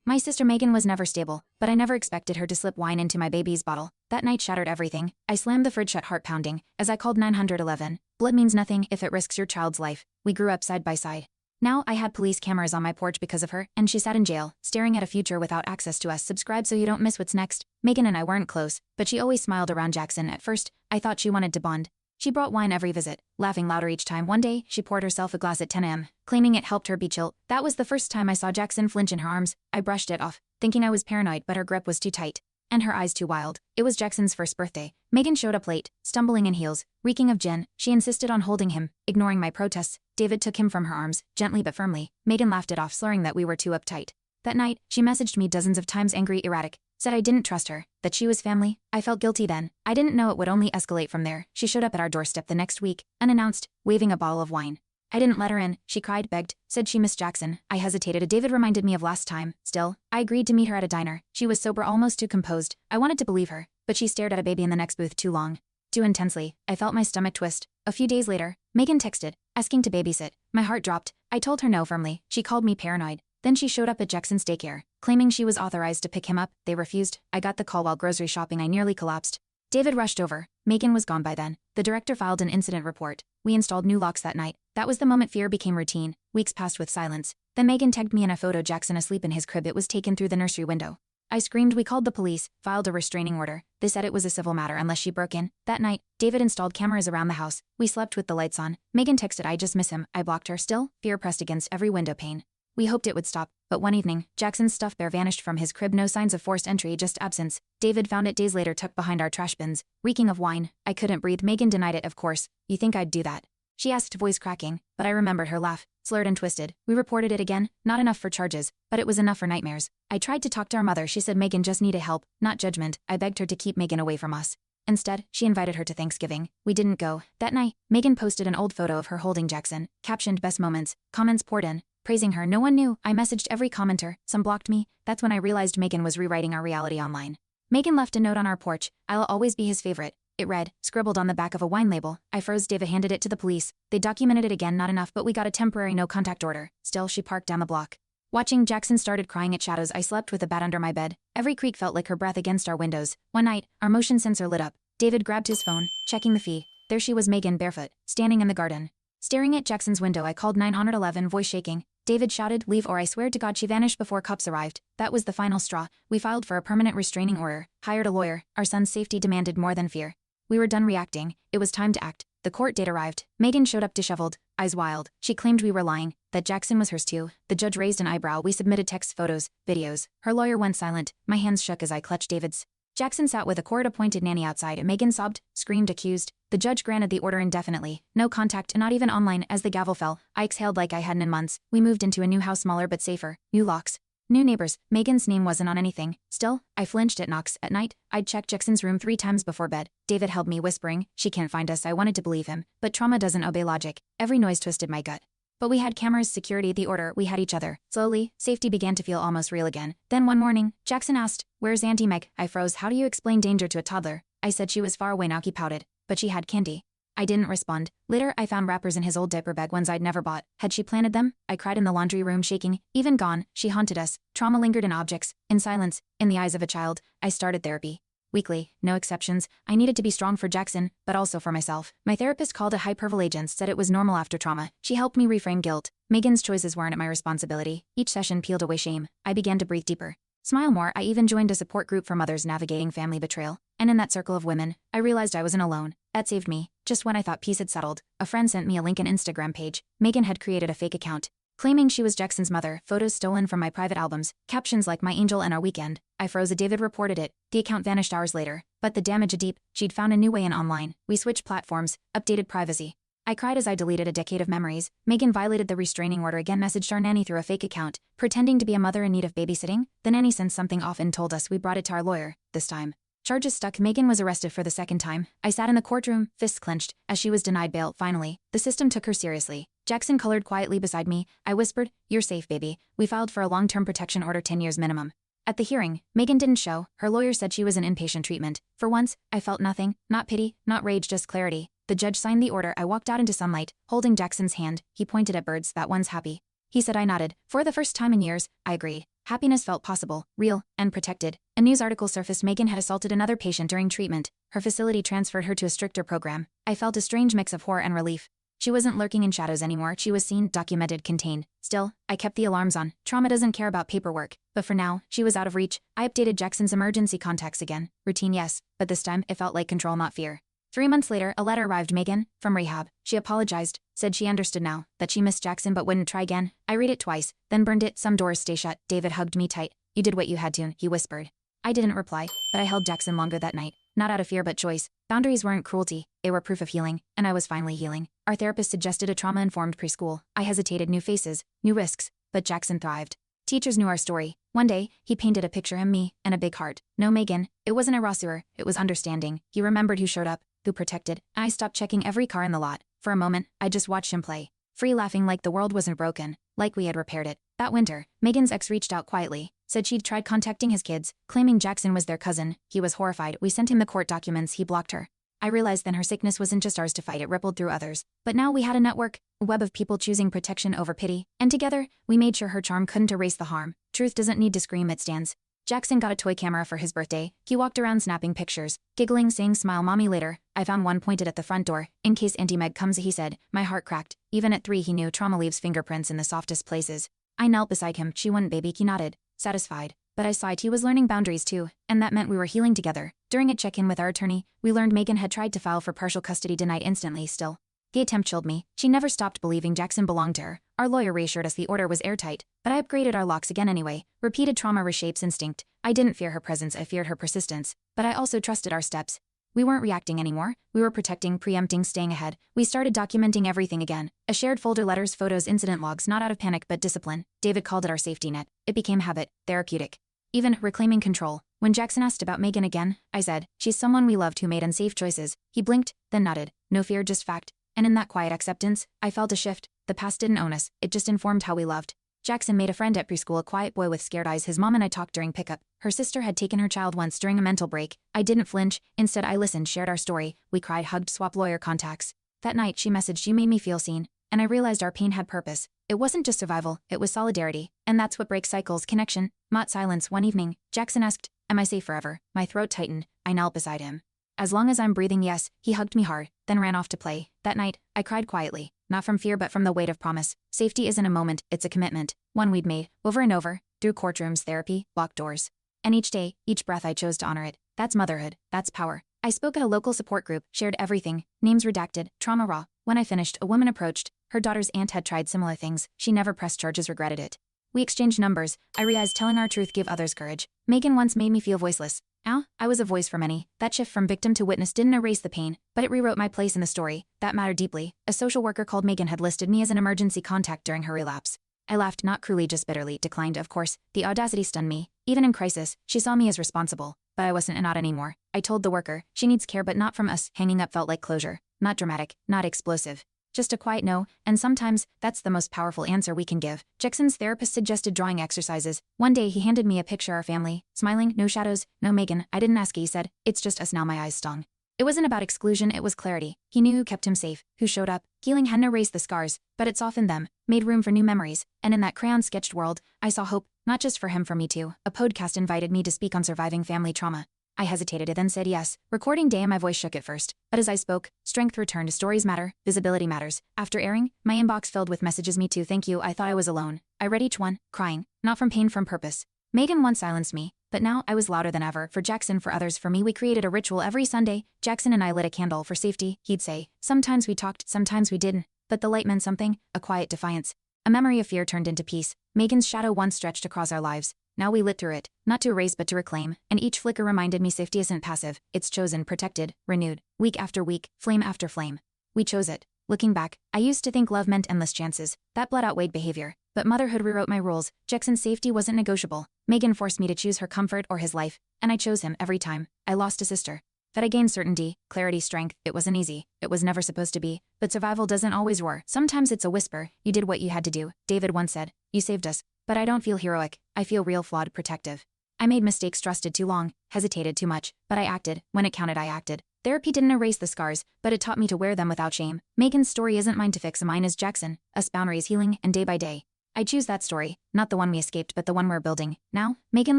My sister Megan was never stable, but I never expected her to slip wine into my baby's bottle. That night shattered everything. I slammed the fridge shut, heart pounding, as I called 911. Blood means nothing if it risks your child's life. We grew up side by side. Now I had police cameras on my porch because of her, and she sat in jail, staring at a future without access to us. Subscribe so you don't miss what's next. Megan and I weren't close, but she always smiled around Jackson. At first, I thought she wanted to bond. She brought wine every visit, laughing louder each time. One day, she poured herself a glass at 10 a.m., claiming it helped her be chill. That was the first time I saw Jackson flinch in her arms. I brushed it off, thinking I was paranoid, but her grip was too tight, and her eyes too wild. It was Jackson's first birthday. Megan showed up late, stumbling in heels, reeking of gin. She insisted on holding him, ignoring my protests. David took him from her arms, gently but firmly. Megan laughed it off, slurring that we were too uptight. That night, she messaged me dozens of times, angry, erratic. Said I didn't trust her, that she was family. I felt guilty then. I didn't know it would only escalate from there. She showed up at our doorstep the next week, unannounced, waving a bottle of wine. I didn't let her in. She cried, begged, said she missed Jackson. I hesitated. David reminded me of last time. Still, I agreed to meet her at a diner. She was sober, almost too composed. I wanted to believe her, but she stared at a baby in the next booth too long. Too intensely. I felt my stomach twist. A few days later, Megan texted, asking to babysit. My heart dropped. I told her no firmly. She called me paranoid. Then she showed up at Jackson's daycare, claiming she was authorized to pick him up. They refused. I got the call while grocery shopping. I nearly collapsed. David rushed over. Megan was gone by then. The director filed an incident report. We installed new locks that night. That was the moment fear became routine. Weeks passed with silence. Then Megan tagged me in a photo, Jackson asleep in his crib. It was taken through the nursery window. I screamed. We called the police, filed a restraining order. They said it was a civil matter unless she broke in. That night, David installed cameras around the house. We slept with the lights on. Megan texted, I just miss him. I blocked her. Still, fear pressed against every window pane. We hoped it would stop, but one evening, Jackson's stuffed bear vanished from his crib. No signs of forced entry, just absence. David found it days later, tucked behind our trash bins, reeking of wine. I couldn't breathe. Megan denied it. Of course. You think I'd do that? She asked, voice cracking, but I remembered her laugh, slurred and twisted. We reported it again, not enough for charges, but it was enough for nightmares. I tried to talk to our mother. She said Megan just needed help, not judgment. I begged her to keep Megan away from us. Instead, she invited her to Thanksgiving. We didn't go. That night, Megan posted an old photo of her holding Jackson, captioned best moments. Comments poured in, praising her. No one knew. I messaged every commenter. Some blocked me. That's when I realized Megan was rewriting our reality online. Megan left a note on our porch. I'll always be his favorite. It read, scribbled on the back of a wine label. I froze. David handed it to the police. They documented it again, not enough, but we got a temporary no-contact order. Still, she parked down the block. Watching Jackson started crying at shadows. I slept with a bat under my bed. Every creak felt like her breath against our windows. One night, our motion sensor lit up. David grabbed his phone, checking the feed. There she was, Megan, barefoot, standing in the garden. Staring at Jackson's window. I called 911, voice shaking. David shouted, leave or I swear to God. She vanished before cops arrived. That was the final straw. We filed for a permanent restraining order, hired a lawyer. Our son's safety demanded more than fear. We were done reacting. It was time to act. The court date arrived. Megan showed up disheveled, eyes wild. She claimed we were lying, that Jackson was hers too. The judge raised an eyebrow. We submitted text, photos, videos. Her lawyer went silent. My hands shook as I clutched David's. Jackson sat with a court-appointed nanny outside. Megan sobbed, screamed, accused. The judge granted the order indefinitely. No contact, not even online. As the gavel fell, I exhaled like I hadn't in months. We moved into a new house, smaller but safer. New locks. New neighbors. Megan's name wasn't on anything. Still, I flinched at knocks. At night, I'd check Jackson's room 3 times before bed. David held me, whispering, she can't find us. I wanted to believe him, but trauma doesn't obey logic. Every noise twisted my gut. But we had cameras, security, the order. We had each other. Slowly, safety began to feel almost real again. Then one morning, Jackson asked, where's Auntie Meg? I froze. How do you explain danger to a toddler? I said she was far away now. He pouted. But she had candy. I didn't respond. Later, I found wrappers in his old diaper bag, ones I'd never bought. Had she planted them? I cried in the laundry room, shaking. Even gone, she haunted us. Trauma lingered in objects, in silence, in the eyes of a child. I started therapy. Weekly, no exceptions. I needed to be strong for Jackson, but also for myself. My therapist called a hypervigilance, said it was normal after trauma. She helped me reframe guilt. Megan's choices weren't my responsibility. Each session peeled away shame. I began to breathe deeper. Smile more. I even joined a support group for mothers navigating family betrayal. And in that circle of women, I realized I wasn't alone. That saved me. Just when I thought peace had settled, a friend sent me a link, an Instagram page. Megan had created a fake account, claiming she was Jackson's mother, photos stolen from my private albums, captions like my angel and our weekend. I froze. David reported it. The account vanished hours later, but the damage deep. She'd found a new way in online. We switched platforms, updated privacy. I cried as I deleted a decade of memories. Megan violated the restraining order again, messaged our nanny through a fake account, pretending to be a mother in need of babysitting. The nanny sensed something off and told us. We brought it to our lawyer. This time, charges stuck. Megan was arrested for the second time. I sat in the courtroom, fists clenched, as she was denied bail. Finally, the system took her seriously. Jackson colored quietly beside me. I whispered, you're safe, baby. We filed for a long-term protection order, 10 years minimum. At the hearing, Megan didn't show. Her lawyer said she was in inpatient treatment. For once, I felt nothing. Not pity, not rage, just clarity. The judge signed the order. I walked out into sunlight, holding Jackson's hand. He pointed at birds. That one's happy. He said. I nodded. For the first time in years, I agreed. Happiness felt possible, real, and protected. A news article surfaced Megan had assaulted another patient during treatment. Her facility transferred her to a stricter program. I felt a strange mix of horror and relief. She wasn't lurking in shadows anymore, she was seen, documented, contained. Still, I kept the alarms on. Trauma doesn't care about paperwork. But for now, she was out of reach. I updated Jackson's emergency contacts again. Routine, yes, but this time, it felt like control, not fear. 3 months later, a letter arrived, Megan, from rehab. She apologized, said she understood now, that she missed Jackson but wouldn't try again. I read it twice, then burned it. Some doors stay shut. David hugged me tight. You did what you had to, he whispered. I didn't reply, but I held Jackson longer that night. Not out of fear but choice. Boundaries weren't cruelty, they were proof of healing, and I was finally healing. Our therapist suggested a trauma-informed preschool. I hesitated, new faces, new risks, but Jackson thrived. Teachers knew our story. One day, he painted a picture of me, and a big heart. No Megan, it wasn't a rasseur, it was understanding. He remembered who showed up, who protected. I stopped checking every car in the lot. For a moment, I just watched him play. Free, laughing like the world wasn't broken, like we had repaired it. That winter, Megan's ex reached out quietly, said she'd tried contacting his kids, claiming Jackson was their cousin. He was horrified. We sent him the court documents, he blocked her. I realized then her sickness wasn't just ours to fight, it rippled through others. But now we had a network, a web of people choosing protection over pity, and together, we made sure her charm couldn't erase the harm. Truth doesn't need to scream, it stands. Jackson got a toy camera for his birthday. He walked around snapping pictures, giggling, saying smile mommy later. I found one pointed at the front door. In case Auntie Meg comes, he said. My heart cracked. Even at 3 he knew trauma leaves fingerprints in the softest places. I knelt beside him. She wouldn't, baby. He nodded, satisfied. But I sighed. He was learning boundaries too, and that meant we were healing together. During a check-in with our attorney, we learned Megan had tried to file for partial custody, denied instantly. Still, the attempt chilled me. She never stopped believing Jackson belonged to her. Our lawyer reassured us the order was airtight, but I upgraded our locks again anyway. Repeated trauma reshapes instinct. I didn't fear her presence, I feared her persistence. But I also trusted our steps. We weren't reacting anymore. We were protecting, preempting, staying ahead. We started documenting everything again. A shared folder, letters, photos, incident logs, not out of panic but discipline. David called it our safety net. It became habit, therapeutic. Even reclaiming control. When Jackson asked about Megan again, I said, she's someone we loved who made unsafe choices. He blinked, then nodded. No fear, just fact. And in that quiet acceptance, I felt a shift. The past didn't own us, it just informed how we loved. Jackson made a friend at preschool, a quiet boy with scared eyes. His mom and I talked during pickup. Her sister had taken her child once during a mental break. I didn't flinch, instead I listened, shared our story. We cried, hugged, swapped lawyer contacts. That night she messaged, you made me feel seen. And I realized our pain had purpose. It wasn't just survival, it was solidarity. And that's what breaks cycles, connection. Not silence. One evening, Jackson asked, am I safe forever? My throat tightened. I knelt beside him. As long as I'm breathing, yes. He hugged me hard, then ran off to play. That night, I cried quietly. Not from fear but from the weight of promise. Safety isn't a moment, it's a commitment. One we'd made, over and over, through courtrooms, therapy, locked doors. And each day, each breath I chose to honor it. That's motherhood, that's power. I spoke at a local support group, shared everything, names redacted, trauma raw. When I finished, a woman approached. Her daughter's aunt had tried similar things. She never pressed charges, regretted it. We exchanged numbers. I realized telling our truth gave others courage. Megan once made me feel voiceless. Now, I was a voice for many. That shift from victim to witness didn't erase the pain, but it rewrote my place in the story. That mattered deeply. A social worker called Megan had listed me as an emergency contact during her relapse. I laughed, not cruelly, just bitterly, declined, of course. The audacity stunned me. Even in crisis, she saw me as responsible. But I wasn't, and not anymore. I told the worker, she needs care but not from us. Hanging up felt like closure. Not dramatic, not explosive. Just a quiet no, and sometimes, that's the most powerful answer we can give. Jackson's therapist suggested drawing exercises. One day he handed me a picture of our family, smiling, no shadows, no Megan. I didn't ask, he said, it's just us now. My eyes stung. It wasn't about exclusion, it was clarity. He knew who kept him safe, who showed up. Healing hadn't erased the scars, but it softened them, made room for new memories. And in that crayon-sketched world, I saw hope, not just for him, for me too. A podcast invited me to speak on surviving family trauma. I hesitated and then said yes. Recording day and my voice shook at first, but as I spoke, strength returned. Stories matter, visibility matters. After airing, my inbox filled with messages. Me too, thank you. I thought I was alone. I read each one, crying, not from pain, from purpose. Megan once silenced me, but now I was louder than ever. For Jackson, for others, for me. We created a ritual every Sunday. Jackson and I lit a candle for safety, he'd say. Sometimes we talked, sometimes we didn't, but the light meant something, a quiet defiance. A memory of fear turned into peace. Megan's shadow once stretched across our lives. Now we lit through it, not to erase but to reclaim, and each flicker reminded me safety isn't passive, it's chosen, protected, renewed, week after week, flame after flame. We chose it. Looking back, I used to think love meant endless chances. That blood outweighed behavior. But motherhood rewrote my rules. Jackson's safety wasn't negotiable. Megan forced me to choose her comfort or his life, and I chose him every time. I lost a sister. But I gained certainty, clarity, strength. It wasn't easy. It was never supposed to be. But survival doesn't always roar. Sometimes it's a whisper. You did what you had to do. David once said, you saved us. But I don't feel heroic. I feel real, flawed, protective. I made mistakes, trusted too long, hesitated too much, but I acted. When it counted, I acted. Therapy didn't erase the scars, but it taught me to wear them without shame. Megan's story isn't mine to fix, mine is Jackson. Us, boundaries, healing, and day by day, I choose that story, not the one we escaped but the one we're building. Now, Megan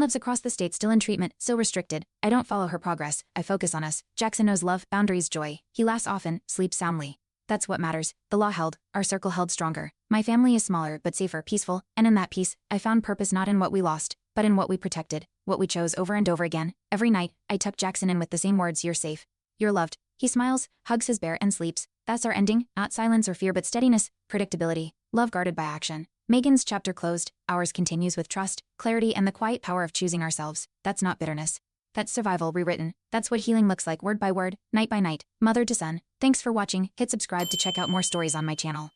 lives across the state still in treatment, still restricted. I don't follow her progress, I focus on us. Jackson knows love, boundaries, joy. He laughs often, sleeps soundly. That's what matters. The law held, our circle held stronger. My family is smaller but safer, peaceful, and in that peace, I found purpose not in what we lost, but in what we protected, what we chose over and over again. Every night, I tuck Jackson in with the same words, you're safe. You're loved. He smiles, hugs his bear, and sleeps. That's our ending, not silence or fear but steadiness, predictability, love guarded by action. Megan's chapter closed, ours continues with trust, clarity, and the quiet power of choosing ourselves. That's not bitterness. That's survival rewritten. That's what healing looks like word by word, night by night, mother to son. Thanks for watching. Hit subscribe to check out more stories on my channel.